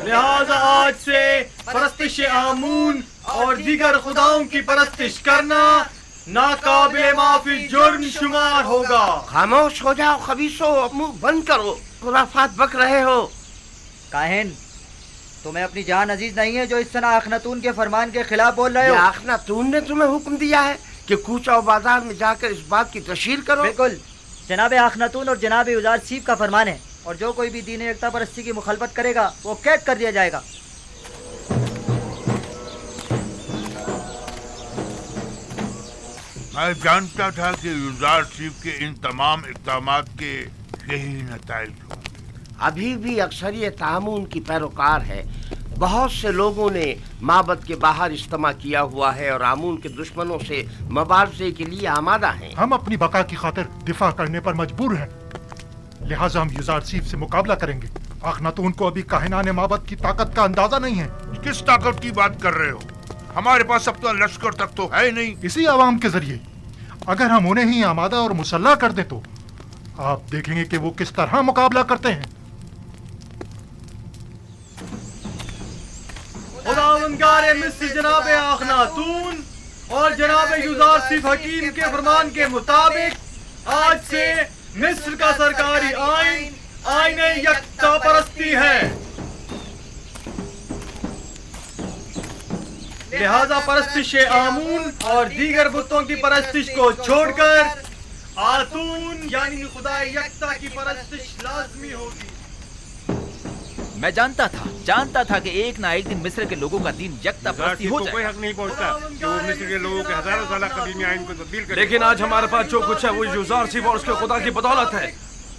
लिहाजा आज से परस्तिश आमून और दीगर खुदाओं की परस्तिश करना नाकाबिले माफी जुर्म शुमार होगा। खामोश हो जाओ खबीसो, मुंह बंद करो, खुराफात बक रहे हो। काहिन, तुम्हें अपनी जान अजीज नहीं है जो इस सना अखनातून के फरमान के खिलाफ बोल रहे हो? अखनातून ने तुम्हें हुक्म दिया है कि कूचा और बाजार में जाकर इस बात की तशहीर करो? बिल्कुल, जनाब अखनातून और जनाब युजार सीफ का फरमान है, और जो कोई भी दीन एकता परस्ती की मुखालफत करेगा वो कैद कर दिया जाएगा। मैं जानता था कि युजार सीफ के इन तमाम इक़दामात के यही नताइज होंगे। अभी भी अक्सरियत आमून की पैरोकार है। बहुत से लोगों ने माबद के बाहर इज्तिमा किया हुआ है और आमून के दुश्मनों से मुबारज़े के लिए आमादा हैं। हम अपनी बका की खातिर दिफा करने पर मजबूर हैं, लिहाजा हम युजार सीफ से मुकाबला करेंगे। अखनातून को अभी काहिनाने माबद की ताकत का अंदाजा नहीं है। किस ताकत की बात कर रहे हो? हमारे पास अब तो लश्कर तक तो है नहीं। इसी आवाम के जरिए अगर हम उन्हें ही आमादा और मुसल्ला कर दें तो आप देखेंगे कि वो किस तरह मुकाबला करते हैं। खुदावंदगारे मिस्र जनाब अखनातून और जनाब युजार सीफ हकीम के फरमान के मुताबिक आज से मिस्र का सरकारी आइन आईने यकता परस्ती है। लिहाजा परस्तिश आमून और दीगर बुतों की परस्तिश को छोड़कर आतून यानी खुदा यकता की परस्तिश लाजमी होगी। मैं जानता था कि एक ना एक दिन मिस्र के लोगों का दीन यकता परस्ती हो जाएगा। कोई हक नहीं पहुंचता कि वो मिस्र के लोगों के हजारों साल कदीमी आइन को तब्दील करे। लेकिन आज हमारे पास जो कुछ है वो युजार सीफ और उसके खुदा की बदौलत है।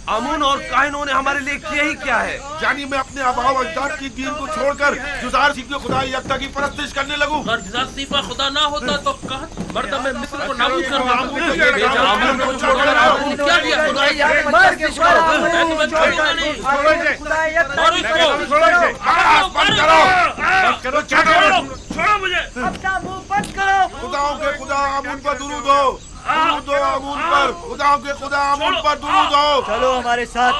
आमून और काहिनों ने हमारे लिए किया ही क्या है? यानी मैं अपने आबाओ अजदाद की दीन को छोड़कर युजार सीफ के खुदा यकता की परस्तिश करने लगूं। अगर युजार सीफ का खुदा ना होता तो मर्द में मिस्र को नाबूद कर आमून को छोड़कर आमून क्या किया? खुदा छोड़ो मुझे। अपना मुंह बंद करो। खुदाओं के खुदा आमून पर दुरूद हो, दुरूद हो आमून पर। खुदाओं के खुदा आमून पर दुरूद हो। चलो हमारे साथ।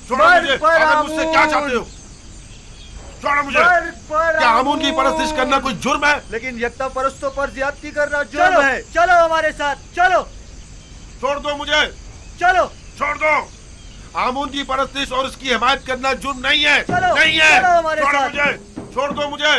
छोड़ो मुझे। आखिर मुझसे क्या चाहते हो? छोड़ो मुझे। क्या आमून की परस्तिश करना कोई जुर्म है? लेकिन यकता परस्तों पर ज्यादती करना जुर्म है। चलो हमारे साथ, चलो। छोड़ दो मुझे। चलो छोड़ दो। आमून की परस्तिश और उसकी हिमायत करना जुर्म नहीं है। चलो, नहीं है। चलो हमारे छोड़ो साथ। मुझे। छोड़ दो मुझे।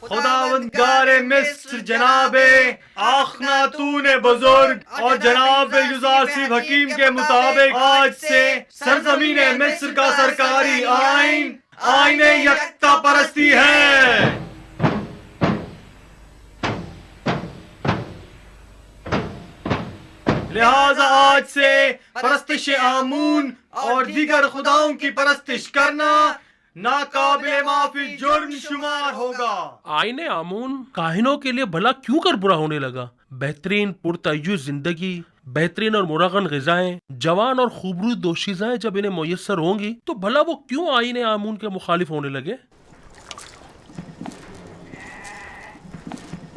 खुदावंदगारे मिस्र जनाबे अखनातून बुजुर्ग और जनाब युजार सीफ हकीम के मुताबिक आज से सरजमीन मिस्र का सरकारी आइन आईने यकता परस्ती है। लिहाजा आज से परस्तिश आमून और दीगर खुदाओं की परस्तिश करना नाकाबिले माफी जुर्म शुमार होगा। आईने आमून काहिनों के लिए भला क्यों कर बुरा होने लगा? बेहतरीन पुरतय्युज़ जिंदगी, बेहतरीन और मुरगन ग़िज़ाएं, जवान और खूबसूरत दोशीज़ाएं जब इन्हें मुयस्सर होंगी तो भला वो क्यों आईने आमून के मुखालिफ होने लगे?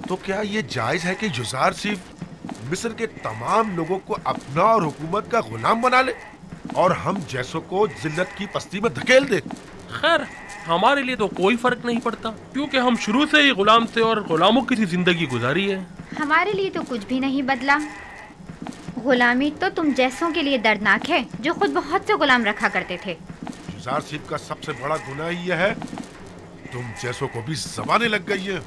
तो क्या ये जायज है कि युजार सीफ मिस्र के तमाम लोगों को अपना और हुकूमत का गुलाम बना ले और हम जैसों को जिल्लत की पस्ती में धकेल दे? खैर, हमारे लिए तो कोई फर्क नहीं पड़ता क्योंकि हम शुरू से ही गुलाम थे और गुलामों की सी जिंदगी गुजारी है। हमारे लिए तो कुछ भी नहीं बदला। गुलामी तो तुम जैसों के लिए दर्दनाक है जो खुद बहुत से गुलाम रखा करते थे। युजार सीफ का सबसे बड़ा गुनाह यह है तुम जैसों को भी ज़बानें लग गई है।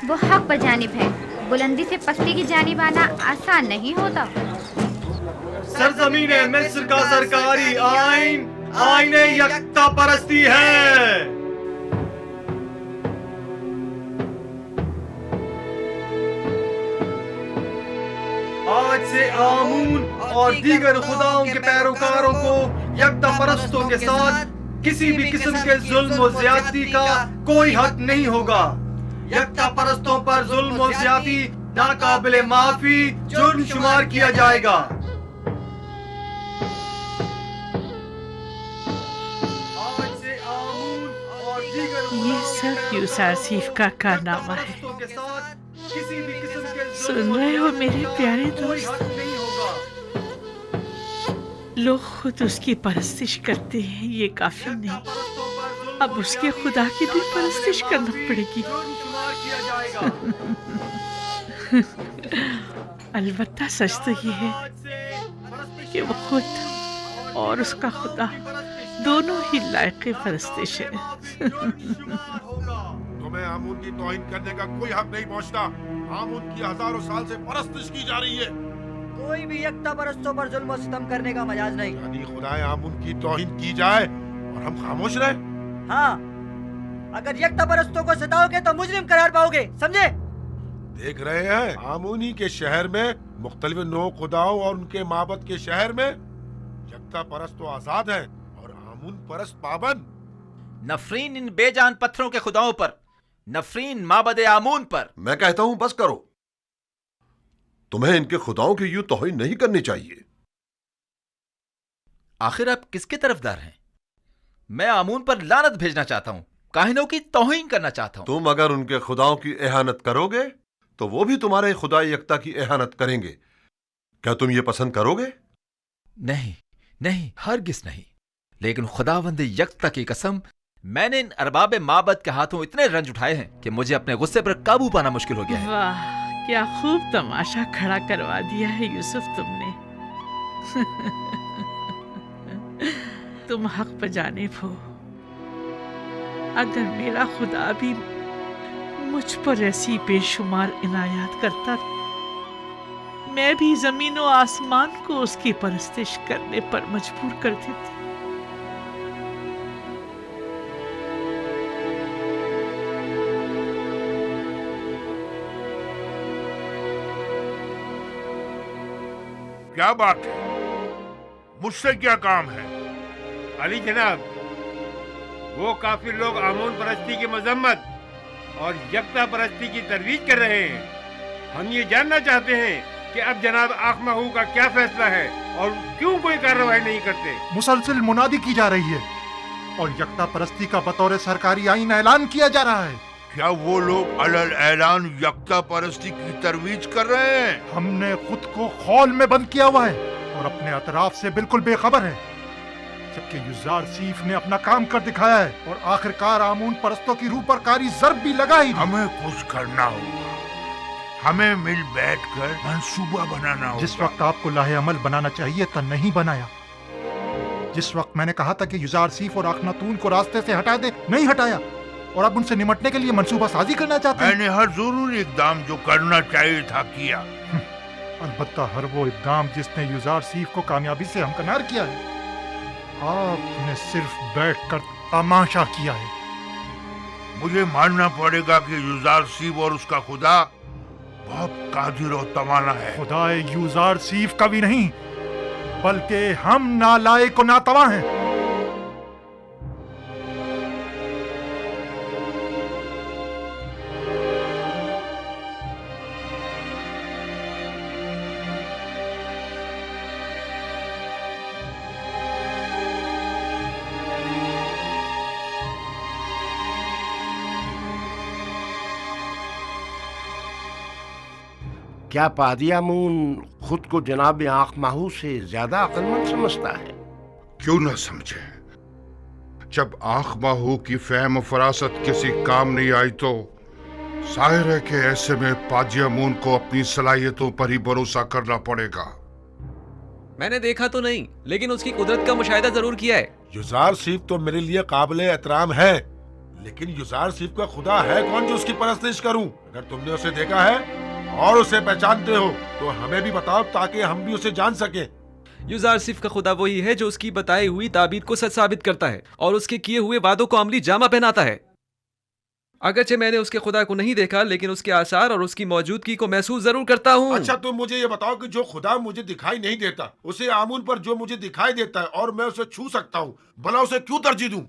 वो हक बजानिब है, बुलंदी से पस्ती की जानिब आना आसान नहीं होता। सरजमीन मिस्र का सरकारी आइन आईने यकता परस्ती है। आज से आमून और दीगर खुदाओं के पैरोकारों को यकता परस्तों के साथ किसी भी किस्म के जुल्म और ज्यादती का कोई हक नहीं होगा। यकता परस्तों पर जुल्म और ज्यादती नाकाबिले माफी जुर्म शुमार किया जाएगा। ये सब युजार सीफ का कारनामा है। के साथ किसी भी किस्म के सुन रहे हो मेरे प्यारे कोई दोस्त? हक नहीं होगा। लोग खुद उसकी परस्तिश करते हैं, ये काफी नहीं, अब उसके खुदा की भी परस्तिश करना पड़ेगी। किया जाएगा। अलबत्ता सच तो ये है कि वो खुद और उसका खुदा दोनों ही लायक परस्तिश है। तुम्हें आमून की तौहीन करने का कोई हक नहीं पहुंचता। आमून की हजारों साल से परस्तिश की जा रही है। कोई भी यकता परस्तों पर जुल्म और सितम करने का मजाज नहीं। यानी खुदाए आमून की तौहीन की जाए और हम खामोश रहे? हाँ, अगर यकता परस्तों को सताओगे तो मुजरिम करार पाओगे, समझे? देख रहे हैं, आमूनी के शहर में मुख्तलिफ नौ खुदाओं और उनके माबद के शहर में यकता परस्त तो आजाद है और आमून परस्त पाबंद। नफरीन इन बेजान पत्थरों के खुदाओं पर, नफरीन माबद आमून पर। मैं कहता हूं बस करो, तुम्हें इनके खुदाओं की यूं तौहीन नहीं करनी चाहिए। आखिर आप किसके तरफदार हैं? मैं आमून पर लानत भेजना चाहता हूं, काहिनों की तौहीन करना चाहता हूं। तुम अगर उनके खुदाओं की एहानत करोगे तो वो भी तुम्हारे खुदा यकता की एहानत करेंगे। क्या तुम ये पसंद करोगे? नहीं नहीं, हरगिज नहीं। लेकिन खुदावंद यकता की कसम, मैंने इन अरबाब माबद के हाथों इतने रंज उठाए हैं कि मुझे अपने गुस्से पर काबू पाना मुश्किल हो गया है। वाह, क्या खूब तमाशा खड़ा करवा दिया है यूसुफ तुमने। तुम हक पर जानिब हो। अगर मेरा खुदा भी मुझ पर ऐसी बेशुमार इनायत करता, मैं भी जमीन और आसमान को उसकी परस्तिश करने पर मजबूर कर देती। क्या बात है? मुझसे क्या काम है? अली जनाब, वो काफिर लोग आमून परस्ती की मजम्मत और यकता परस्ती की तरवीज कर रहे हैं। हम ये जानना चाहते हैं कि अब जनाब आखमाहू का क्या फैसला है और क्यों कोई कार्रवाई नहीं करते। मुसलसल मुनादी की जा रही है और यकता परस्ती का बतौर सरकारी आईन ऐलान किया जा रहा है। क्या वो लोग अलल ऐलान यकता परस्ती की तरवीज कर रहे हैं? हमने खुद को खौल में बंद किया हुआ है और अपने अतराफ से बिल्कुल बेखबर है, जबकि युजार सीफ ने अपना काम कर दिखाया है और आखिरकार आमून परस्तों की रूह पर कारी ज़र्ब भी लगाई। हमें कुछ करना होगा, हमें मिल बैठकर मंसूबा बनाना होगा। जिस वक्त आपको लाहे अमल बनाना चाहिए था नहीं बनाया। जिस वक्त मैंने कहा था कि युजार सीफ और अखनातून को रास्ते से हटा दे, नहीं हटाया और अब उनसे निमटने के लिए मंसूबा साजी करना चाहते हैं। मैंने हर जरूरी इकदाम जो करना चाहिए था किया। अलबत्ता हर वो इकदाम जिसने युजार सीफ को कामयाबी से हमकनार किया है, आपने सिर्फ बैठकर तमाशा किया है। मुझे मानना पड़ेगा कि युजार सीफ और उसका खुदा बहुत कादिर और तवाना है। खुदाए युजार सीफ का भी नहीं, बल्कि हम नालायक और नातवा हैं। क्या पादी आमून खुद को जनाब आखमाहू से ज्यादा अक्लमंद समझता है? क्यों न समझे? जब आखमाहू की फहम फरासत किसी काम नहीं आई तो जाहिर है कि ऐसे में पादी आमून को अपनी सलाहियतों पर ही भरोसा करना पड़ेगा। मैंने देखा तो नहीं, लेकिन उसकी कुदरत का मुशाहिदा जरूर किया है। युजार सीफ तो मेरे लिए काबिल एहतराम है, लेकिन युजार सीफ का खुदा है कौन जो उसकी परस्तिश करूं? अगर तुमने उसे देखा है और उसे पहचानते हो तो हमें भी बताओ ताकि हम भी उसे जान सके। युजार सिफ का खुदा वही है जो उसकी बताई हुई ताबीर को सच साबित करता है और उसके किए हुए वादों को अमली जामा पहनाता है। अगरचे मैंने उसके खुदा को नहीं देखा, लेकिन उसके आसार और उसकी मौजूदगी को महसूस जरूर करता हूँ। अच्छा, तुम मुझे ये बताओ कि जो खुदा मुझे दिखाई नहीं देता, उसे आमून पर जो मुझे दिखाई देता है और मैं उसे छू सकता हूँ, भला उसे क्यों तरजीह दूं?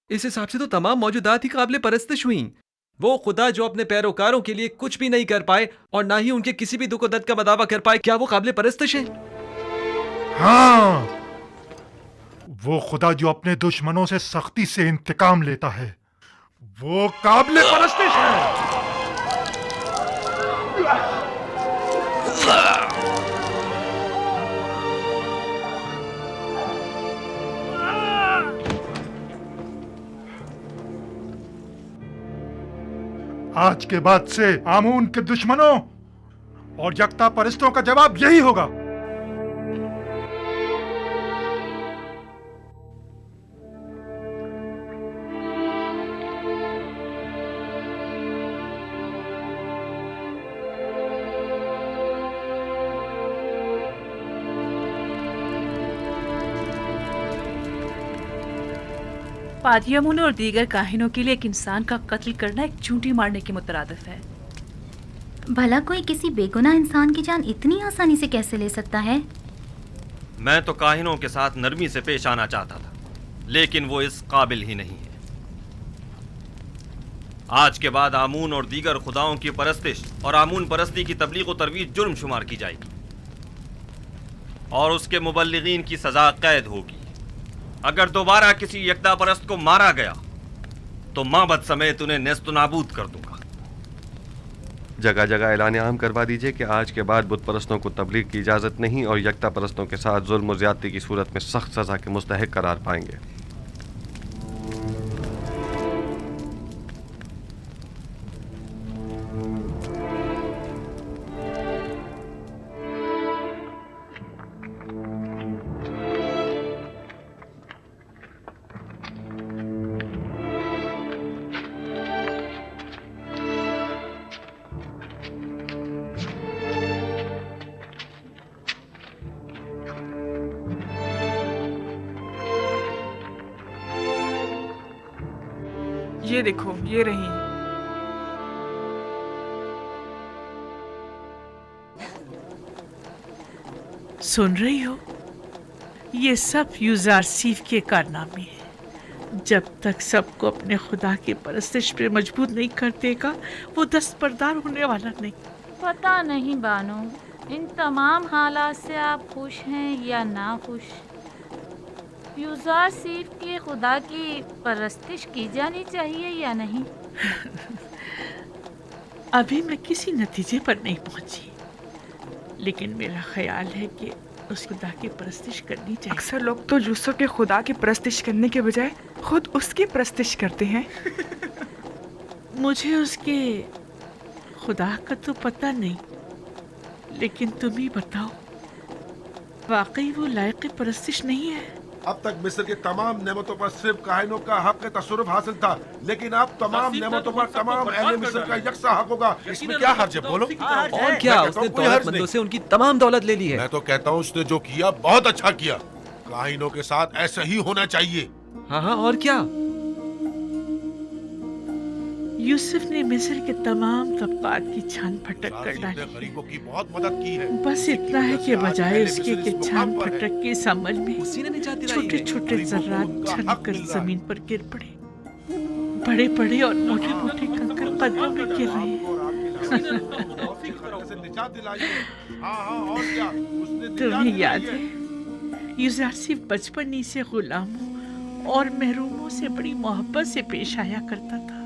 इस हिसाब से तो तमाम मौजूदात ही काबिल परस्तिश हुई। वो खुदा जो अपने पैरोकारों के लिए कुछ भी नहीं कर पाए और ना ही उनके किसी भी दुख और दर्द का मदावा कर पाए, क्या वो काबिल परस्तिश है? हाँ, वो खुदा जो अपने दुश्मनों से सख्ती से इंतकाम लेता है, वो काबिल परस्तिश है। आज के बाद से आमून के दुश्मनों और यक्ता परस्तों का जवाब यही होगा। पादियामुन और दीगर काहिनों के लिए एक इंसान का कत्ल करना एक चूंटी मारने के मुतरादिफ है। भला कोई किसी बेगुनाह इंसान की जान इतनी आसानी से कैसे ले सकता है? मैं तो काहिनों के साथ नरमी से पेश आना चाहता था, लेकिन वो इस काबिल ही नहीं है। आज के बाद आमून और दीगर खुदाओं की परस्तिश और आमून परस्ती की तबलीग और तरवीज जुर्म शुमार की जाएगी और उसके मुबल्लिगीन की सजा कैद होगी। अगर दोबारा किसी यकता परस्त को मारा गया तो माबद समेत उन्हें नेस्त नाबूद कर दूंगा। जगह जगह ऐलान आम करवा दीजिए कि आज के बाद बुत परस्तों को तबलीग की इजाज़त नहीं और यकता परस्तों के साथ जुल्म और ज़्यादती की सूरत में सख्त सज़ा के मुस्तहिक करार पाएंगे। ये देखो, ये रही। सुन रही हो? ये सब यूजारसीफ के कारनामे हैं। जब तक सबको अपने खुदा की परस्तिश पे मजबूर नहीं कर देगा, वो दस्तबरदार होने वाला नहीं। पता नहीं बानो, इन तमाम हालात से आप खुश हैं या ना खुश? यूजारसीफ के खुदा की परस्तिश की जानी चाहिए या नहीं? अभी मैं किसी नतीजे पर नहीं पहुंची, लेकिन मेरा ख्याल है कि उस खुदा की परस्तिश करनी चाहिए। अक्सर लोग तो यूसुफ के खुदा की परस्तिश करने के बजाय खुद उसकी परस्तिश करते हैं। मुझे उसके खुदा का तो पता नहीं, लेकिन तुम ही बताओ, वाकई वो लायक परस्तिश नहीं है? अब तक मिस्र के तमाम नेमतों पर सिर्फ काहिनों का हक तसर्रुफ हासिल था, लेकिन अब तमाम नेमतों पर तमाम अहले मिस्र का यकसा हक होगा। इसमें क्या हर्ज है? बोलो। और क्या, उसने दौलतमंदों से उनकी तमाम दौलत ले ली है। मैं तो कहता हूँ उसने जो किया बहुत अच्छा किया। काहिनों के साथ ऐसा ही होना चाहिए। हाँ हाँ, और क्या? यूसुफ ने मिस्र के तमाम तबकात की छान फटक कर डाली। गरीबों की बहुत मदद की है। बस इतना है कि बजाय उसके कि छान फटक के इस अमल में छोटे छोटे जर्रात छनकर जमीन पर गिर पड़े। बड़े बड़े और मोटे मोटे कंकर कदमों में गिर रहे हैं। तुम्हें याद है, यूसुफ बचपन ही से गुलामों और महरूमों से बड़ी मोहब्बत से पेश आया करता था।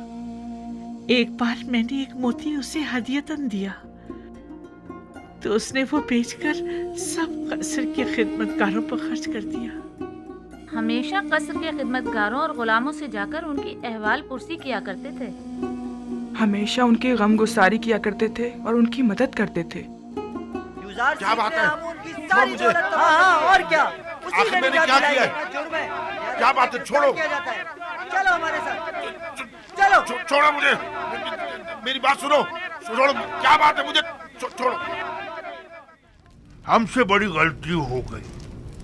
एक बार मैंने एक मोती उसे हदियतन दिया, तो उसने वो बेचकर सब कसर के खिदमतगारों पर खर्च कर दिया। हमेशा कसर के खिदमतगारों और गुलामों से जाकर उनकी अहवाल पुरसी किया करते थे। हमेशा उनकी गम गुसारी किया करते थे और उनकी मदद करते थे। क्या बात है? सारी दौलत और क्या? आखिर मैंने क्या किया है? क्या बात है? छोड़ो। चलो हमारे साथ, चलो। छोड़ो मुझे, मेरी बात सुनो। छोड़ो, क्या बात है? मुझे छोड़ो। हमसे बड़ी गलती हो गई।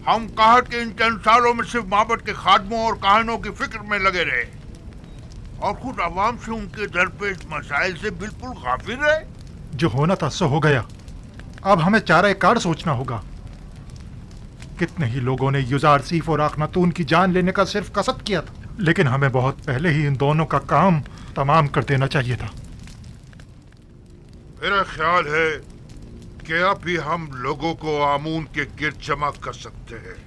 हम कहत के इन चंद सालों में सिर्फ माबद के खादमों और काहिनों की फिक्र में लगे रहे और खुद अवाम से उनके दरपेश मसाइल से बिल्कुल गाफिल रहे। जो होना था सो हो गया। अब हमें चारा कार सोचना होगा। कितने ही लोगों ने यूजारसीफ और आखनातून की जान लेने का सिर्फ कसद किया था, लेकिन हमें बहुत पहले ही इन दोनों का काम तमाम कर देना चाहिए था। मेरा ख्याल है कि अब भी हम लोगों को आमून के गिर्द जमा कर सकते हैं।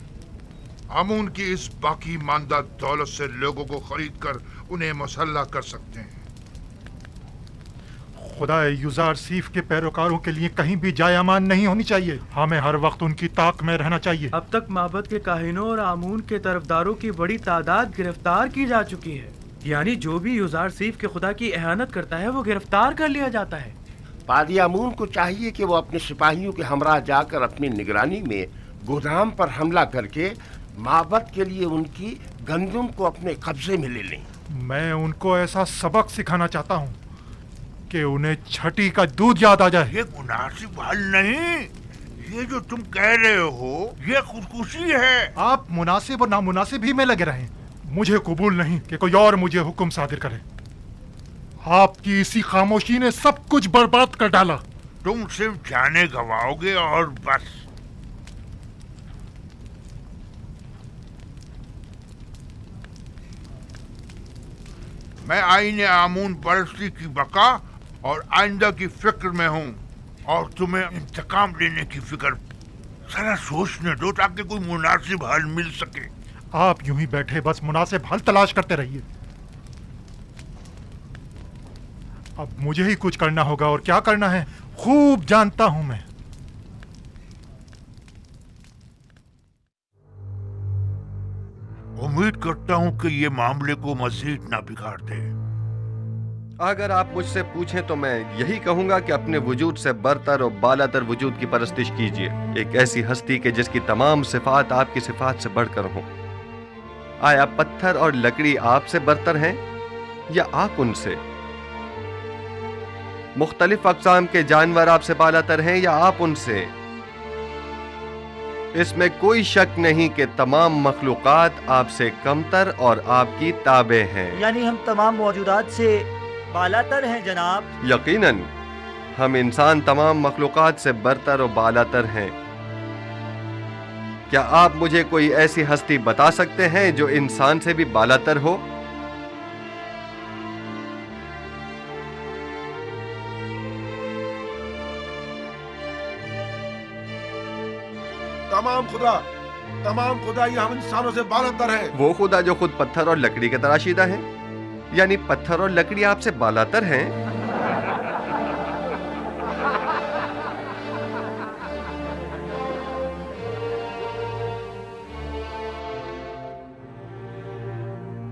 आमून की इस बाकी मानदा दौलत से लोगों को खरीद कर उन्हें मसल्ला कर सकते हैं। खुदा युजार सीफ के पैरोकारों के लिए कहीं भी जाय अमान नहीं होनी चाहिए। हमें हर वक्त उनकी ताक में रहना चाहिए। अब तक माबद के काहिनों और आमून के तरफदारों की बड़ी तादाद गिरफ्तार की जा चुकी है। यानी जो भी युजार सीफ के खुदा की एहानत करता है वो गिरफ्तार कर लिया जाता है। पादी आमून को चाहिए कि वो अपने सिपाहियों के हमरा जाकर अपनी निगरानी में गोदाम पर हमला करके माबद के लिए उनकी गंदुम को अपने कब्जे में ले लें। मैं उनको ऐसा सबक सिखाना चाहता हूँ कि उन्हें छठी का दूध याद आ जाए। ये मुनासिब हल नहीं, ये जो तुम कह रहे हो ये खुदकुशी है। आप मुनासिब और नामुनासिब ही में लगे रहें। मुझे कबूल नहीं कि कोई और मुझे हुक्म सादिर करे। आपकी इसी खामोशी ने सब कुछ बर्बाद कर डाला। तुम सिर्फ जाने गवाओगे और बस। मैं आईने आमून परस्ती की बका और आइंदा की फिक्र में हूँ और तुम्हें इंतकाम लेने की फिक्र। जरा सोचने दो ताकि कोई मुनासिब हल मिल सके। आप यूं ही बैठे बस मुनासिब हल तलाश करते रहिए। अब मुझे ही कुछ करना होगा और क्या करना है खूब जानता हूं मैं। उम्मीद करता हूं कि ये मामले को मजीद ना बिगाड़ दे। अगर आप मुझसे पूछें तो मैं यही कहूंगा कि अपने वजूद से बरतर और बालातर वजूद की परस्तिश कीजिए, एक ऐसी हस्ती के जिसकी तमाम सिफात आपकी सिफात से बढ़कर हों। आया पत्थर और लकड़ी आपसे बरतर हैं या आप उनसे? मुख्तलिफ अक़साम के जानवर आपसे बालातर हैं या आप उनसे? इसमें कोई शक नहीं कि तमाम मखलूक़ात आपसे कमतर और आपकी ताबे हैं। यानी हम तमाम मौजूदात से बालातर हैं जनाब। यकीनन हम इंसान तमाम मखलूक़ात से बरतर और बालातर हैं। क्या आप मुझे कोई ऐसी हस्ती बता सकते हैं जो इंसान से भी बालातर हो? तमाम खुदा ये हम इंसानों से बालातर है। वो खुदा जो खुद पत्थर और लकड़ी के तराशीदा है, यानी पत्थर और लकड़ी आपसे बालातर हैं।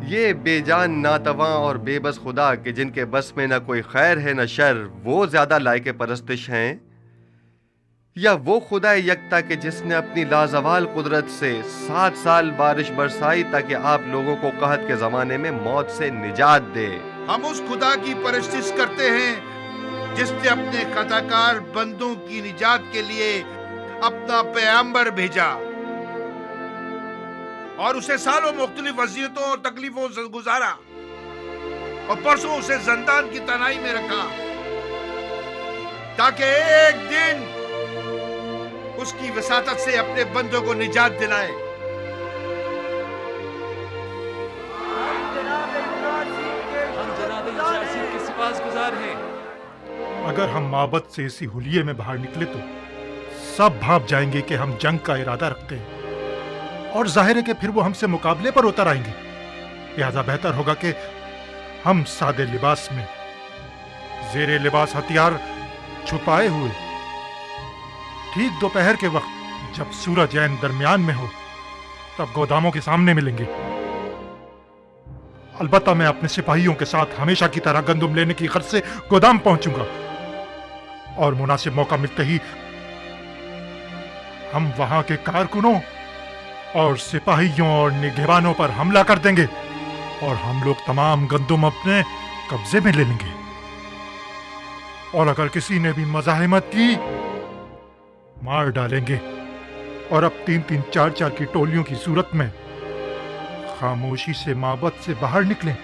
ये बेजान नातवा और बेबस खुदा के जिनके बस में न कोई खैर है न शर, वो ज्यादा लायक परस्तिश हैं या वो खुदा यकता के जिसने अपनी लाजवाल कुदरत से 7 साल बारिश बरसाई ताकि आप लोगों को कहत के जमाने में मौत से निजात दे? हम उस खुदा की परस्तिश करते हैं जिसने अपने खताकार बंदों की निजात के लिए अपना पैगंबर भेजा और उसे सालों मुख्तलिफ वज़ीयतों और तकलीफों से गुजारा और परसों उसे ज़ंदान की तनाई में रखा ताकि एक दिन उसकी वसातत से अपने बंदों को निजात दिलाए। अगर हम माबद से इसी हुलिये में बाहर निकले तो सब भाप जाएंगे कि हम जंग का इरादा रखते हैं और जाहिर है कि फिर वो हमसे मुकाबले पर उतर आएंगे। लिहाजा बेहतर होगा कि हम सादे लिबास में जेरे लिबास हथियार छुपाए हुए ठीक दोपहर के वक्त जब सूरज ऐन दरमियान में हो तब गोदामों के सामने मिलेंगे। अलबत्ता मैं अपने सिपाहियों के साथ हमेशा की तरह गंदुम लेने की गर्ज से गोदाम पहुंचूंगा और मुनासिब मौका मिलते ही हम वहां के कारकुनों और सिपाहियों और निगहबानों पर हमला कर देंगे और हम लोग तमाम गंदुम अपने कब्जे में ले लेंगे। और अगर किसी ने भी मज़ाहिमत की मार डालेंगे और अब 3-3, 4-4 की टोलियों की सूरत में खामोशी से माबद से बाहर निकलें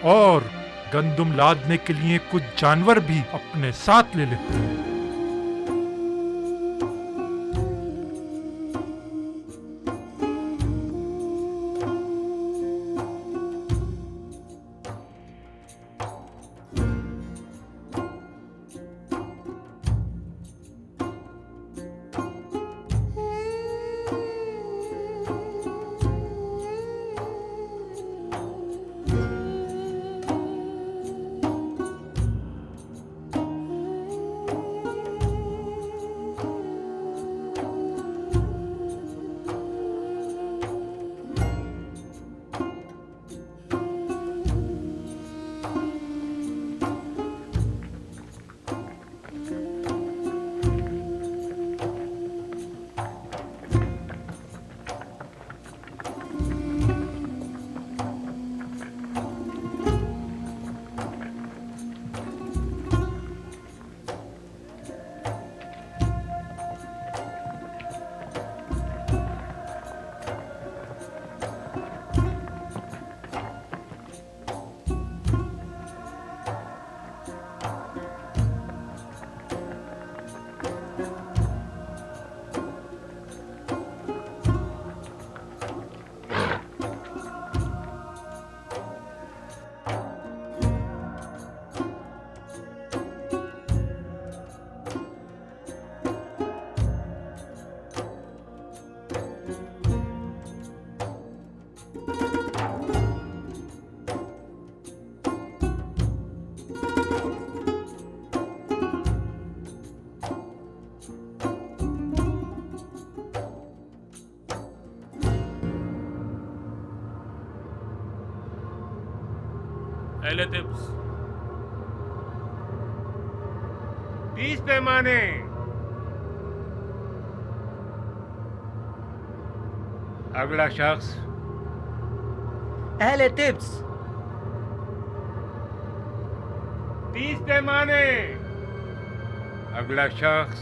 और गंदुम लादने के लिए कुछ जानवर भी अपने साथ ले लें। पहले टिप्स 30 पैमाने। अगला शख्स। अहले टिप्स 30 पैमाने। अगला शख्स।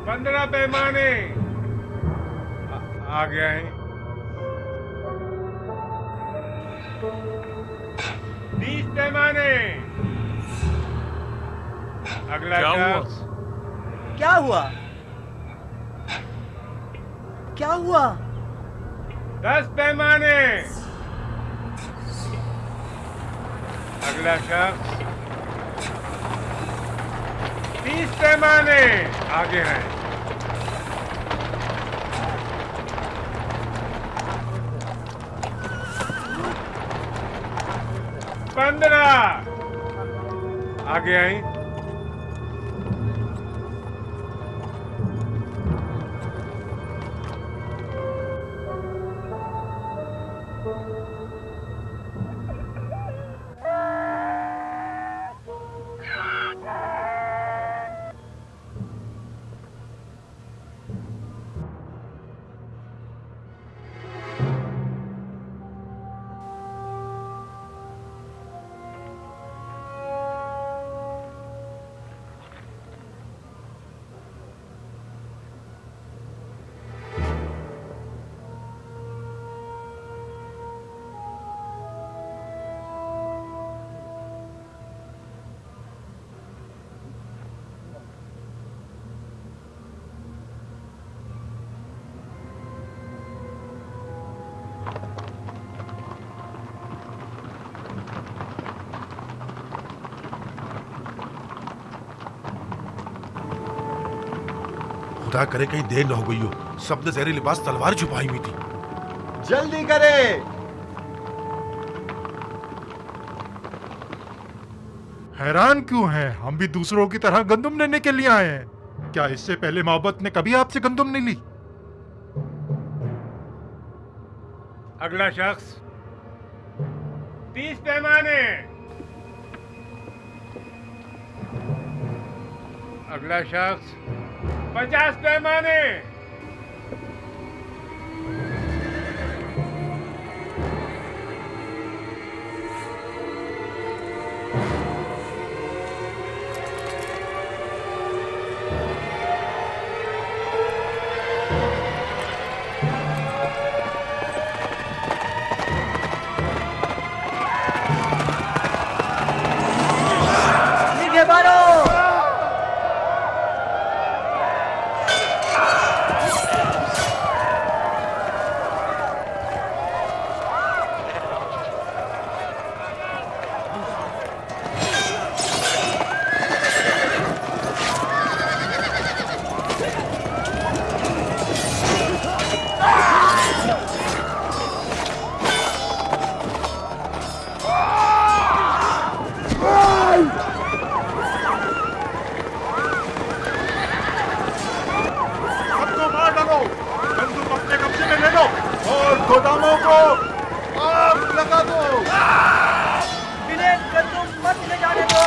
15 पैमाने। आ गया है। 20 पैमाने। अगला शख्स। क्या हुआ? क्या हुआ? 10 पैमाने। अगला शख्स। 30 पैमाने। आगे हैं। 15। आगे आई। खुदा करे कहीं देर न हो गई हो। सबने जहरी लिबास तलवार छुपाई हुई थी। जल्दी करे। हैरान क्यों हैं? हम भी दूसरों की तरह गंदुम लेने के लिए आए हैं। क्या इससे पहले मोहब्बत ने कभी आपसे गंदुम नहीं ली? अगला शख्स। 30 पैमाने। अगला शख्स। 50 पैमाने। गोदामों को आग लगा दो। विलेन गंदुम मत ले जाने दो।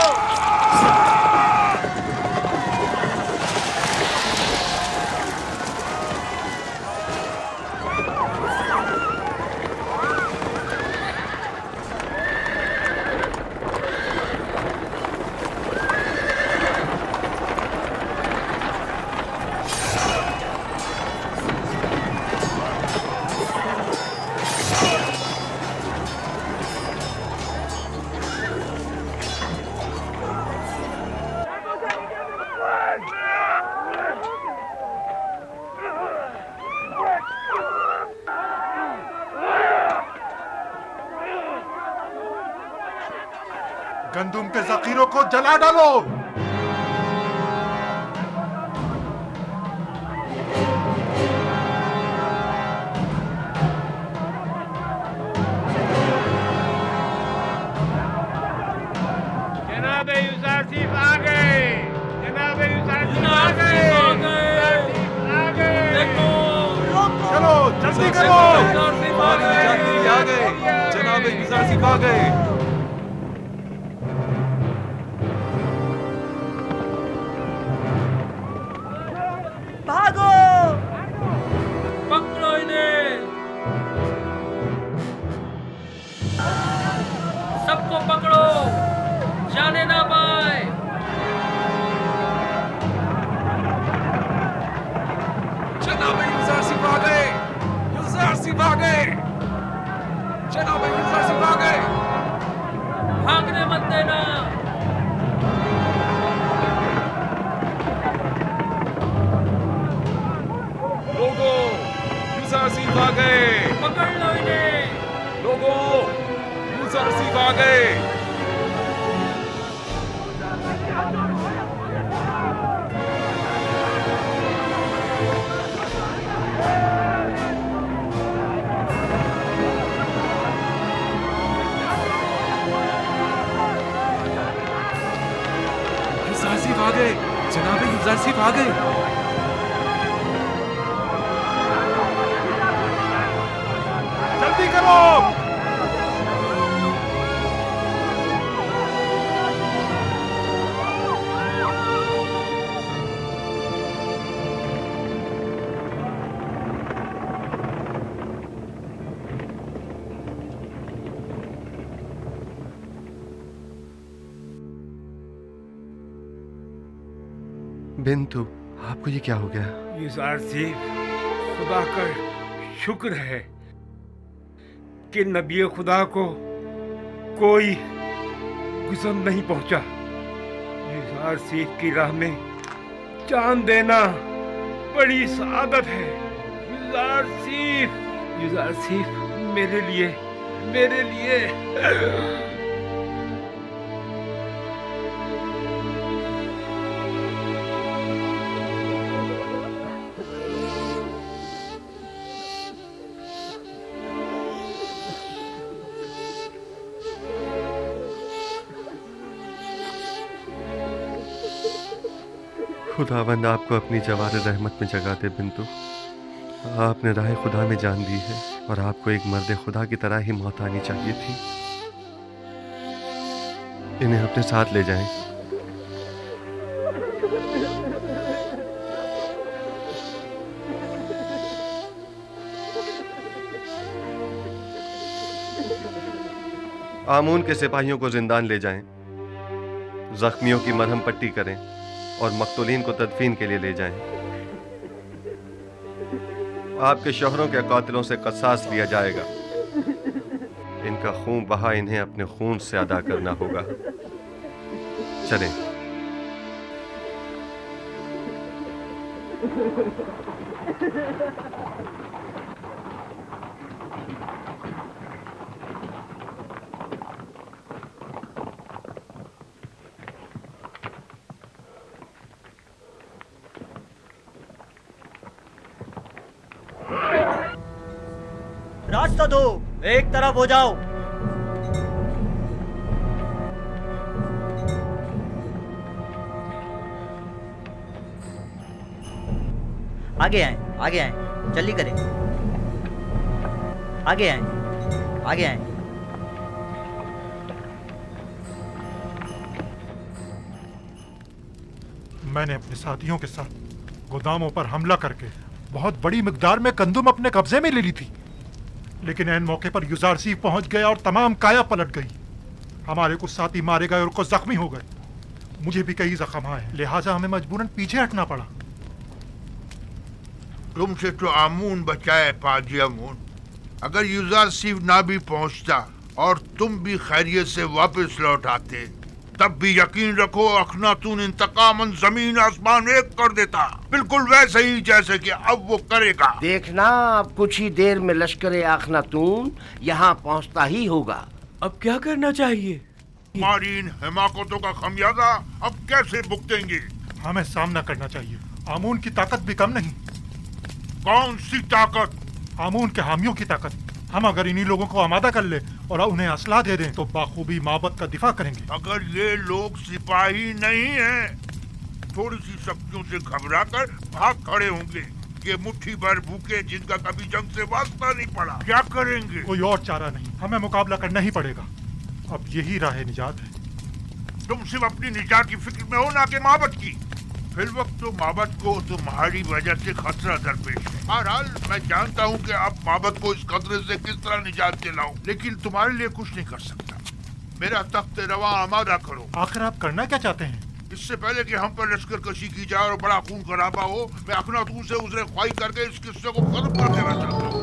गंदुम के जखीरों को जला डालो। जनाबे यूसुफ आ गए। जनाबे यूसुफ आ गए। आ गए। चलो जल्दी करो। जल्दी युजार सिर्फ आ गए। भागो, पकड़ो इन्हें, सबको पकड़ो, जाने ना पाए। जनाब युजार सिर्फ आ गए, युजार सिर्फ आ गए, जनाब युजार सिर्फ आ गए। भागने मत देना। लोगों, युजार सिर्फ आ गए, पकड़ लो इन्हें। लोगों, युजार सिर्फ आ गए। युजार सिर्फ आ गए, जनाब युजार सिर्फ आ गए। जल्दी करो। बिंतु, आपको ये क्या हो गया? युजार सिर्फ, खुदा का शुक्र है कि नबी खुदा को कोई गुस्म नहीं पहुंचा। युजार सिर्फ की राह में जान देना बड़ी सआदत है। युजार सिर्फ मेरे लिए खुदावंद आपको अपनी जवार रहमत में जगा दे बिंतु। आपने राह खुदा में जान दी है और आपको एक मर्द खुदा की तरह ही मौत आनी चाहिए थी। इन्हें अपने साथ ले जाएं। आमून के सिपाहियों को जिंदान ले जाएं, जख्मियों की मरहम पट्टी करें और मकतूलीन को तदफीन के लिए ले जाएं। आपके शोहरों के कातिलों से कसास लिया जाएगा। इनका खून बहा इन्हें अपने खून से अदा करना होगा। चलें। रास्ता दो, एक तरफ हो जाओ। आगे आए, जल्दी करें। आगे आए। मैंने अपने साथियों के साथ गोदामों पर हमला करके बहुत बड़ी मिकदार में गंदुम अपने कब्जे में ले ली थी, लेकिन ऐन मौके पर युजार सिर्फ पहुंच गया और तमाम काया पलट गई। हमारे कुछ साथी मारे गए और कुछ जख्मी हो गए। मुझे भी कई जख्म आए, लिहाजा हमें मजबूरन पीछे हटना पड़ा। तुमसे तो आमून बचाए पाजी आमून। अगर युजार सिर्फ ना भी पहुंचता और तुम भी खैरियत से वापस लौट आते, तब भी यकीन रखो अखनातून इंतकामन जमीन आसमान एक कर देता, बिल्कुल वैसे ही जैसे कि अब वो करेगा। देखना, अब कुछ ही देर में लश्कर अखनातून यहाँ पहुँचता ही होगा। अब क्या करना चाहिए? हमारी इन हिमाकतों का खमियाजा अब कैसे भुगतेंगे? हमें सामना करना चाहिए। आमून की ताकत भी कम नहीं। कौन सी ताकत? आमून के हामियों की ताकत। हम अगर इन्हीं लोगों को आमादा कर ले और उन्हें असला दे दें तो बाखूबी माबद का दिफा करेंगे। अगर ये लोग सिपाही नहीं हैं, थोड़ी सी शक्तियों से घबराकर भाग खड़े होंगे, के मुट्ठी भर भूखे जिनका कभी जंग से वास्ता नहीं पड़ा। क्या करेंगे? कोई और चारा नहीं, हमें मुकाबला करना ही पड़ेगा। अब यही राह निजात है। तुम सिर्फ अपनी निजात की फिक्र में हो, ना कि माबद की। फिर वक्त तो माबद को तुम्हारी वजह से खतरा दरपेश है। बहरहाल मैं जानता हूँ कि आप माबद को इस खतरे से किस तरह निजात दिलाऊं, लेकिन तुम्हारे लिए कुछ नहीं कर सकता। मेरा तख्त रवा आमादा करो। आखिर आप करना क्या चाहते हैं? इससे पहले कि हम पर लश्कर कशी की जाए और बड़ा खून खराबा हो, मैं अखनातून से उजरे ख्वाही करके इस किस्से को खत्म कर देना चाहता हूँ।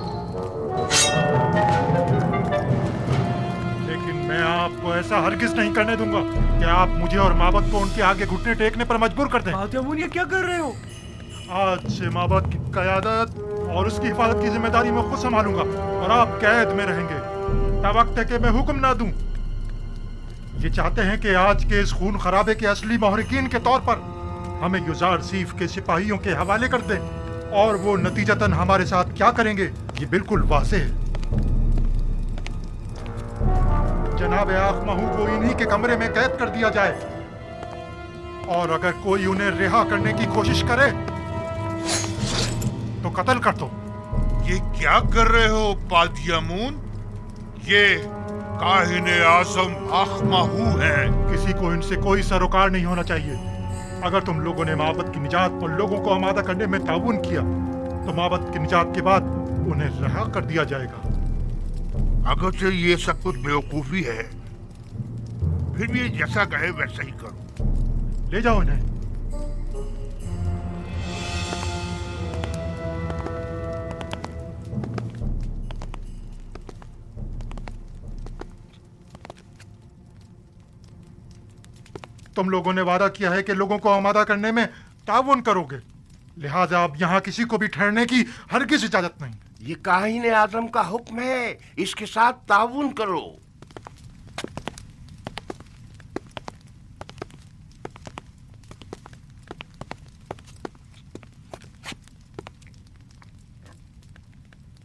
लेकिन मैं आपको ऐसा हरगिज नहीं करने दूंगा कि आप मुझे और माबद को उनके आगे घुटने टेकने पर मजबूर कर दें। बातियामून, ये क्या कर रहे हो? आज से माबद की क़यादत और उसकी हिफाजत की जिम्मेदारी मैं खुद संभालूंगा और आप कैद में रहेंगे तब वक्त है कि मैं हुक्म ना दूं। ये चाहते हैं कि आज के इस खून खराबे के असली महरिकीन के तौर पर हमें युजार सीफ के सिपाहियों के हवाले कर दें, और वो नतीजतन हमारे साथ क्या करेंगे ये बिल्कुल वाज़ेह है। जनाब आखमाहू को इन्हीं के कमरे में कैद कर दिया जाए, और अगर कोई उन्हें रिहा करने की कोशिश करे तो कत्ल कर दो। ये क्या कर रहे हो पादियामून? ये काहिने आज़म आखमाहू है। किसी को इनसे कोई सरोकार नहीं होना चाहिए। अगर तुम लोगों ने माबद की निजात और लोगों को आमादा करने में ताउन किया तो माबद की निजात के बाद उन्हें रिहा कर दिया जाएगा। अगर से ये सब कुछ बेवकूफी है, फिर भी जैसा कहे वैसा ही करो। ले जाओ इन्हें। तुम लोगों ने वादा किया है कि लोगों को आमादा करने में ताउन करोगे, लिहाजा अब यहाँ किसी को भी ठहरने की हरगिज़ इजाजत नहीं। ये काहिने आज़म का हुक्म है, इसके साथ ताउन करो।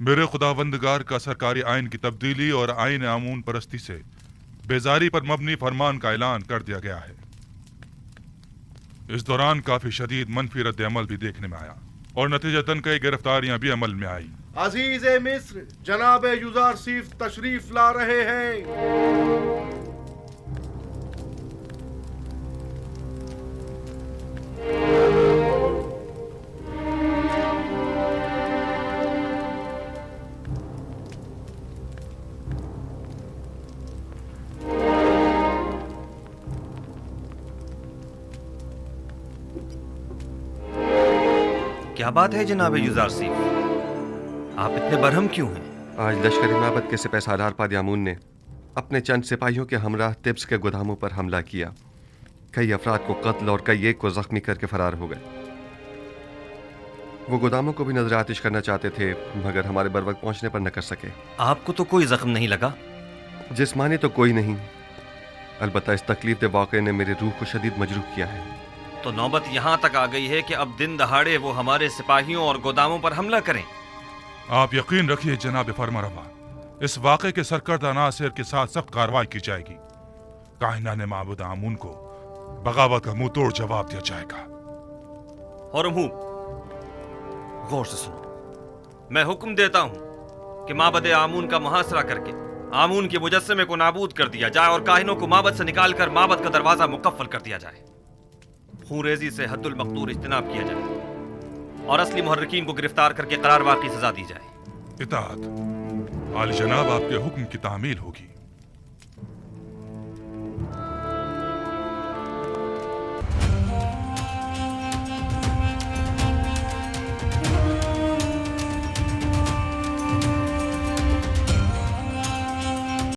मेरे खुदावंदगार का सरकारी आइन की तब्दीली और आइन आमून परस्ती से बेजारी पर मबनी फरमान का ऐलान कर दिया गया है। इस दौरान काफी शदीद मनफी रद्द अमल भी देखने में आया और नतीजतन कई गिरफ्तारियां भी अमल में आई। अजीज मिस्र, जनाब युजार सीफ तशरीफ ला रहे हैं। क्या बात है जनाब युजार सीफ, आप इतने बरहम क्यों हैं? आज लश्कर माबद के सिपहसालार पादियामून ने अपने चंद सिपाहियों के हमराह तिब्स के गोदामों पर हमला किया। कई अफराद को कत्ल और कई एक को जख्मी करके फरार हो गए। वो गोदामों को भी नजर आतिश करना चाहते थे, मगर हमारे बर वक्त पहुंचने पर न कर सके। आपको तो कोई जख्म नहीं लगा? जिस्मानी तो कोई नहीं, अलबत्ता इस तकलीफ दे वाक़े ने मेरी रूह को शदीद मजरूह किया है। तो नौबत यहाँ तक आ गई है कि अब दिन दहाड़े वो हमारे सिपाहियों और गोदामों पर हमला करें। आप यकीन रखिए जनाब फरमारवा, इस वाक़े के सरकर्दा नासिर के साथ सख्त कार्रवाई की जाएगी। काहिना ने माबूद आमून को बगावत का मुंह तोड़ जवाब दिया जाएगा। और गौर से सुनो, मैं हुक्म देता हूं कि माबद आमून का मुहासरा करके आमून के मुजस्समे को नाबूद कर दिया जाए और काहिनों को माबद से निकालकर माबद का दरवाजा मुकफ्फल कर दिया जाए। खूरेजी से हद्दुल मक़दूर इज्तनाब किया जाए और असली मुहर्रिकीन को गिरफ्तार करके करार वाक़ई सजा दी जाए। इताअत आली जनाब, आपके हुक्म की तामील होगी।